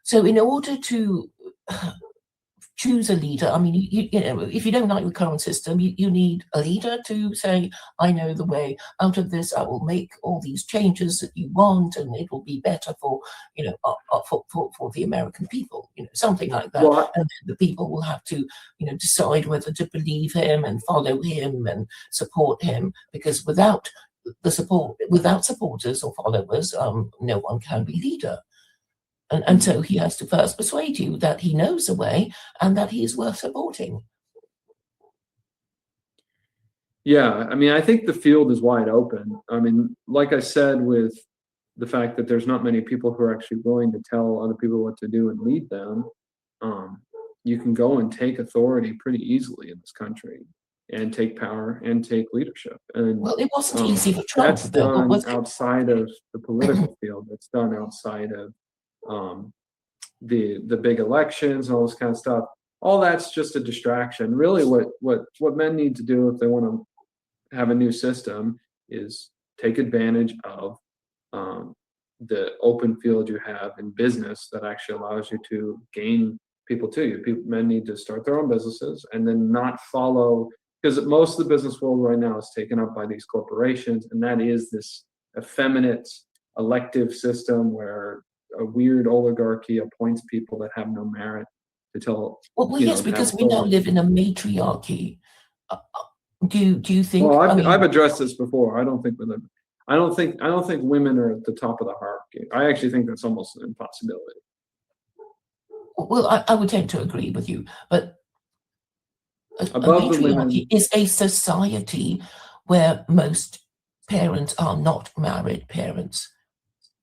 So in order to choose a leader, I mean, if you don't like the current system, you need a leader to say, I know the way out of this. I will make all these changes that you want, and it will be better for, for the American people, something like that. Well, And then the people will have to, decide whether to believe him and follow him and support him, because without supporters or followers, no one can be leader. And so he has to first persuade you that he knows the way and that he is worth supporting. Yeah, I mean, I think the field is wide open. I mean, like I said, with the fact that there's not many people who are actually willing to tell other people what to do and lead them, you can go and take authority pretty easily in this country and take power and take leadership. And well, it wasn't easy for Trump. That's done outside of the political field. It's done outside of the big elections and all this kind of stuff. All that's just a distraction. Really, what men need to do if they want to have a new system is take advantage of the open field you have in business that actually allows you to gain people to you. Men need to start their own businesses and then not follow, because most of the business world right now is taken up by these corporations, and that is this effeminate elective system where a weird oligarchy appoints people that have no merit to tell. Well, yes, because we now live in a matriarchy. Do you think? Well, I've addressed this before. I don't think women are at the top of the hierarchy. I actually think that's almost an impossibility. Well, I would tend to agree with you, but above the women is a society where most parents are not married parents.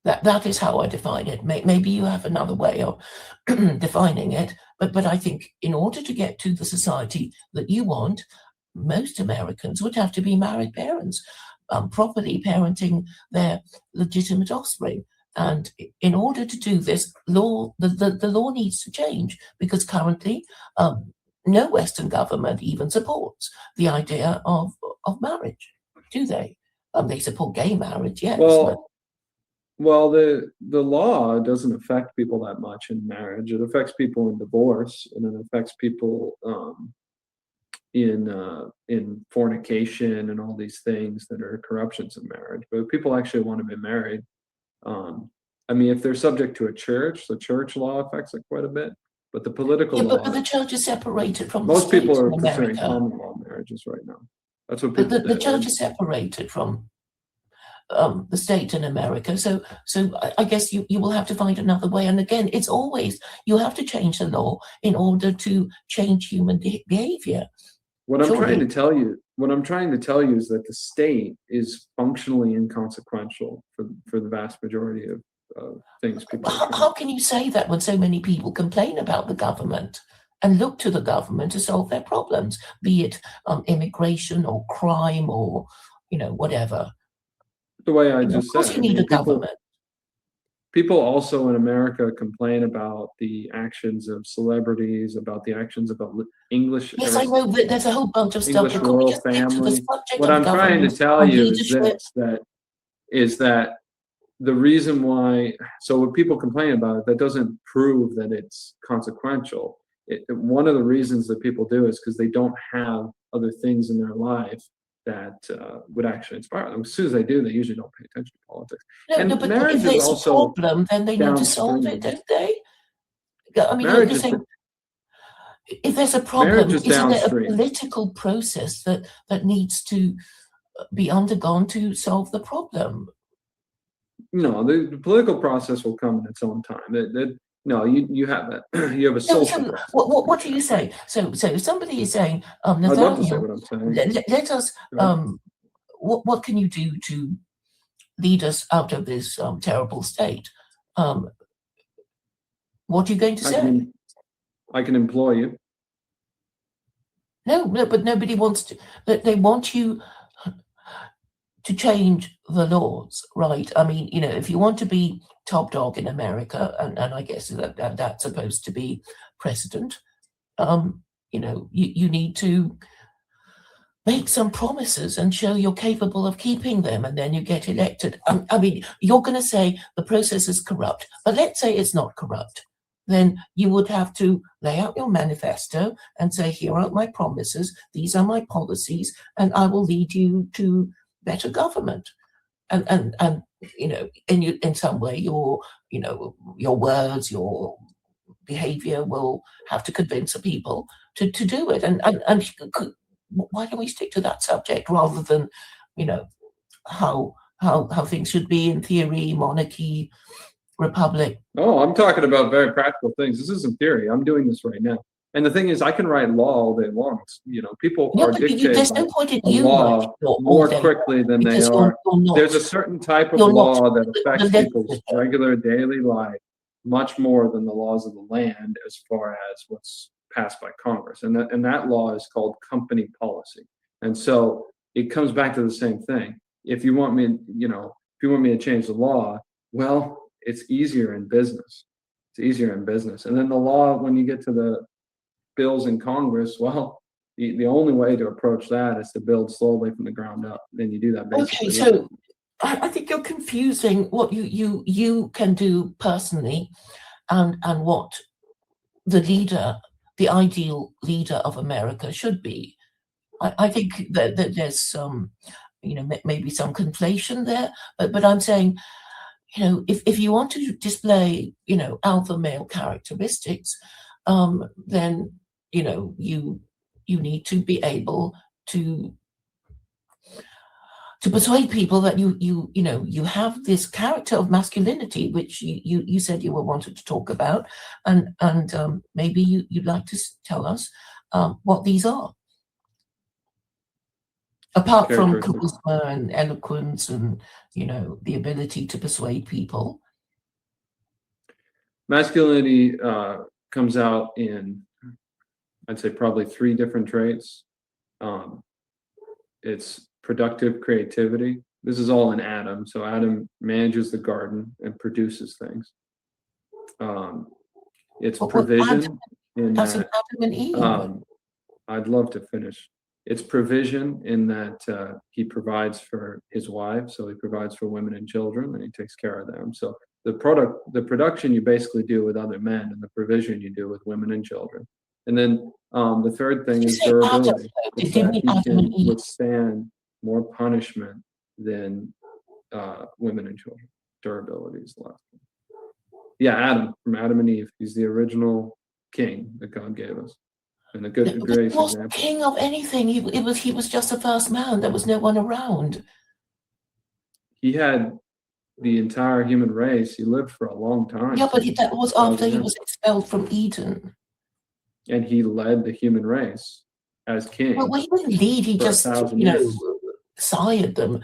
That is how I define it. Maybe you have another way of defining it, but I think in order to get to the society that you want, most Americans would have to be married parents, properly parenting their legitimate offspring. And in order to do this, the law needs to change, because currently no Western government even supports the idea of marriage, do they? They support gay marriage, yes. Well, the law doesn't affect people that much in marriage. It affects people in divorce, and it affects people in fornication and all these things that are corruptions of marriage. But if people actually want to be married, I mean, if they're subject to a church, the church law affects it quite a bit. But the political law, but the church is separated from most the people are in considering America. common law marriages right now. That's what people But the church is separated from the state in America. So I guess you will have to find another way. And again, it's always, you have to change the law in order to change human behavior. What I'm trying to tell you is that the state is functionally inconsequential for the vast majority of things people. How can you say that when so many people complain about the government and look to the government to solve their problems, be it immigration or crime or whatever? The way I just said, of course you need a government. People also in America complain about the actions of celebrities, about the actions of English. Yes, I know that there's a whole bunch of stuff. English royal family. What I'm trying to tell you is that the reason why. So when people complain about it, that doesn't prove that it's consequential. One of the reasons that people do is because they don't have other things in their life that would actually inspire them. As soon as they do, they usually don't pay attention to politics. No, but if there's a problem, then they need to solve it, don't they? I mean, if there's a problem, isn't there a political process that needs to be undergone to solve the problem? No, the political process will come in its own time. No, you have that. You have a social. So what do you say? So if somebody is saying, Nathaniel, I'd love to say what I'm saying. Let us. What can you do to lead us out of this terrible state? What are you going to say? I can employ you. No, but nobody wants to. They want you to change the laws, right? I mean, if you want to be top dog in America, and I guess that's supposed to be precedent, you need to make some promises and show you're capable of keeping them, and then you get elected. I mean, you're going to say the process is corrupt, but let's say it's not corrupt. then you would have to lay out your manifesto and say, here are my promises, these are my policies, and I will lead you to better government. And in some way, your words, your behavior will have to convince the people to do it. And why don't we stick to that subject rather than, how things should be in theory, monarchy, republic? Oh, I'm talking about very practical things. This isn't theory. I'm doing this right now. And the thing is, I can write law all day long. People Yeah, are but dictated there's by no point in a you law writing law all more day quickly than they because are. you're not. There's a certain type of You're not law that the affects people's legislator. regular daily life much more than the laws of the land as far as what's passed by Congress. And that law is called company policy. And so it comes back to the same thing. If you want me to change the law, well, it's easier in business. It's easier in business. And then the law, when you get to the bills in Congress, well, the only way to approach that is to build slowly from the ground up. Then you do that basically. Okay, so I think you're confusing what you can do personally and what the ideal leader of America should be. I think that there's some, maybe some conflation there, but I'm saying, if you want to display, alpha male characteristics, then, you need to be able to persuade people that you have this character of masculinity, which you said you were wanted to talk about, and maybe you'd like to tell us what these are. Apart from charisma and eloquence and, the ability to persuade people. Masculinity comes out in, I'd say, probably 3 different traits. It's productive creativity. This is all in Adam. So Adam manages the garden and produces things. It's provision. That's Adam and Eve. I'd love to finish. It's provision in that he provides for his wife, so he provides for women and children, and he takes care of them. So the production you basically do with other men, and the provision you do with women and children. And then the third thing is durability. He can withstand more punishment than women and children. Durability is the last one. Yeah, Adam, from Adam and Eve. He's the original king that God gave us. And a great he wasn't king of anything. He was just the first man. There was no one around. He had the entire human race. He lived for a long time. Yeah, but that was after he was expelled from Eden. And he led the human race as king. Well, he didn't lead. He just, sired them.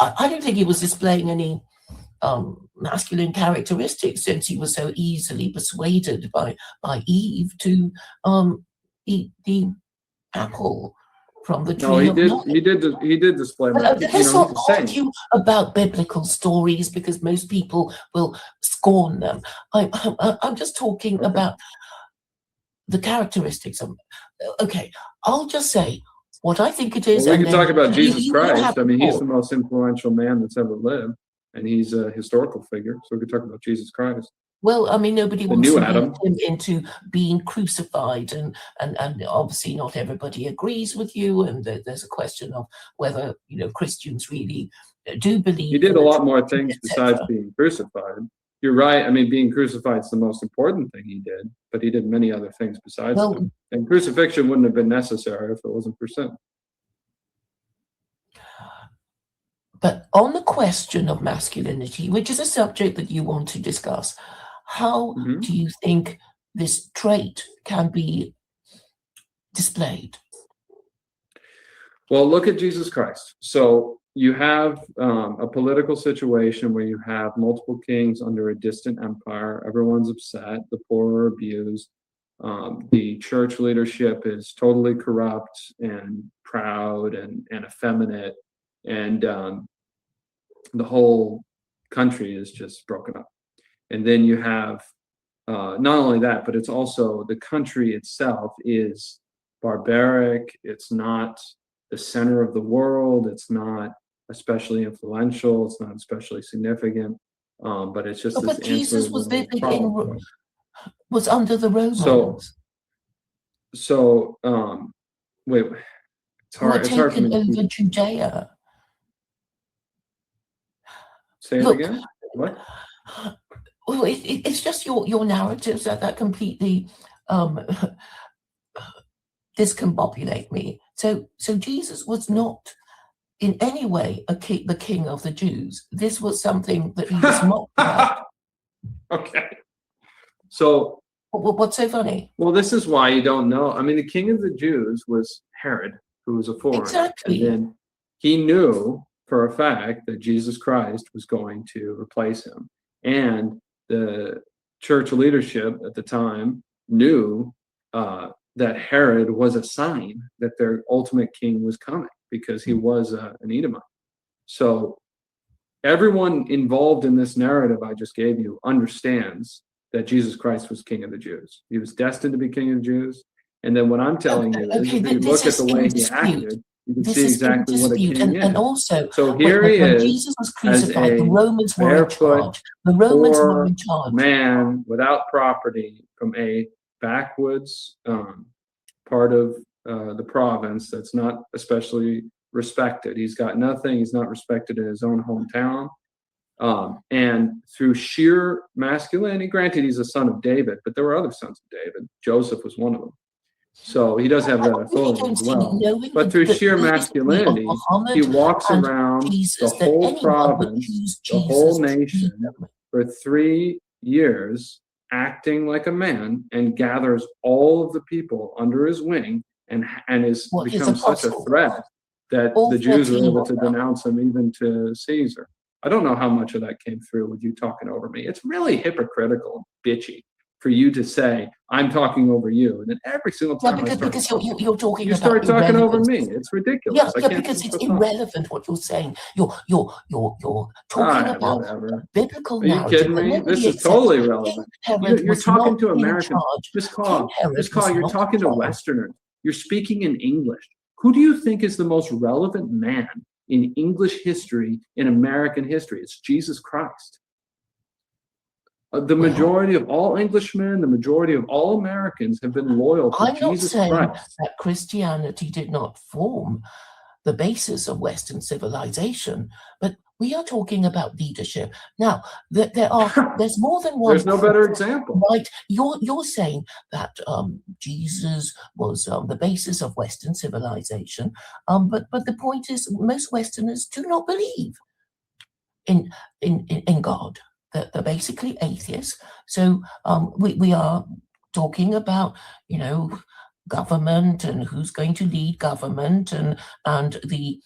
I don't think he was displaying any masculine characteristics, since he was so easily persuaded by Eve to eat the apple from the tree. No, he did display. Let's not argue about biblical stories, because most people will scorn them. I'm just talking about the characteristics of. Okay, I'll just say what I think it is. Well, we can talk about Jesus Christ. I mean, he's the most influential man that's ever lived. And he's a historical figure, so we could talk about Jesus Christ. Well, I mean, nobody wants to lead him into being crucified, and obviously not everybody agrees with you, and there's a question of whether Christians really do believe. He did a lot more things besides being crucified. You're right. I mean, being crucified is the most important thing he did, but he did many other things besides them. And crucifixion wouldn't have been necessary if it wasn't for sin. But on the question of masculinity, which is a subject that you want to discuss, how do you think this trait can be displayed? Well, look at Jesus Christ. So you have a political situation where you have multiple kings under a distant empire. Everyone's upset. The poor are abused. The church leadership is totally corrupt and proud and effeminate. And the whole country is just broken up. And then you have not only that, but it's also the country itself is barbaric. It's not the center of the world. It's not especially influential. It's not especially significant. But it's just this. But Jesus was living in. was under the Romans, Wait, it's who had hard for me taken to over keep. Judea. Say it Look, again. What? well, it's just your narratives that completely discombobulate me. So Jesus was not in any way the king of the Jews. This was something that he was mocked about. Okay. So What's so funny? Well, this is why you don't know. I mean, the king of the Jews was Herod, who was a foreigner. Exactly. And then he knew for a fact that Jesus Christ was going to replace him. And the church leadership at the time knew that Herod was a sign that their ultimate king was coming, because he was an Edomite. So everyone involved in this narrative I just gave you understands that Jesus Christ was King of the Jews. He was destined to be King of the Jews. And then what I'm telling you is, if you look at the way he acted, you can see exactly what a king is. And also, so here he when is, Jesus was crucified, the Romans were in charge. The Romans were in charge. Man without property from a backwoods part of the province that's not especially respected. He's got nothing. He's not respected in his own hometown. And through sheer masculinity, granted, he's a son of David, but there were other sons of David. Joseph was one of them. So he does have that authority as well. But through sheer masculinity, he walks around the whole province, the whole nation for 3 years, acting like a man, and gathers all of the people under his wing, and becomes such a threat that the Jews were able to denounce him even to Caesar. I don't know how much of that came through with you talking over me. It's really hypocritical and bitchy for you to say, I'm talking over you. And then every single time because you're talking you about start talking over me. It's ridiculous. Yeah, because it's irrelevant what you're saying. You're talking about biblical narrative. Are you kidding me? This is totally irrelevant. You're talking to Americans. Just call, you're talking to Westerners. You're speaking in English. Who do you think is the most relevant man in English history, in American history? It's Jesus Christ. The majority of all Englishmen, the majority of all Americans have been loyal to Jesus Christ. I'm not saying that Christianity did not form the basis of Western civilization, but we are talking about leadership. Now, there's more than one. There's no better example. Right? You're saying that Jesus was the basis of Western civilization, but the point is, most Westerners do not believe in God. They're basically atheists. So we are talking about, government and who's going to lead government, and the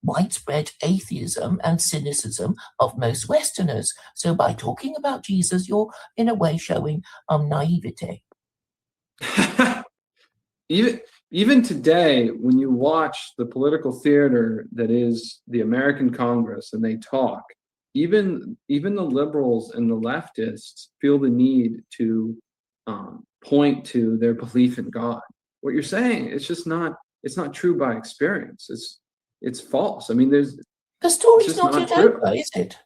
widespread atheism and cynicism of most Westerners. So by talking about Jesus, you're in a way showing naivete. Even today, when you watch the political theater that is the American Congress and they talk, even the liberals and the leftists feel the need to point to their belief in God. What you're saying, it's not true by experience. It's false. I mean, the story's not yet over, is it?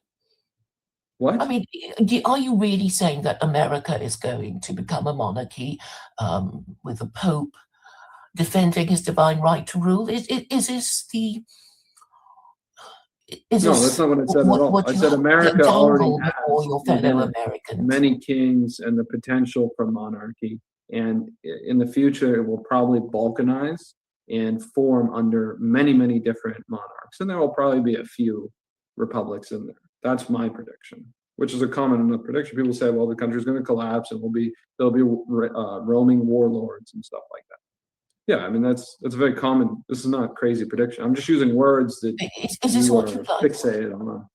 What? I mean, are you really saying that America is going to become a monarchy with the Pope defending his divine right to rule? Is this the... No, that's not what I said at all. I said America already has many kings and the potential for monarchy. And in the future, it will probably balkanize and form under many, many different monarchs. And there will probably be a few republics in there. That's my prediction, which is a common enough prediction. People say, well, the country's going to collapse and there'll be roaming warlords and stuff like that. Yeah, I mean, that's a very common, this is not a crazy prediction. I'm just using words that is this what you fixated on.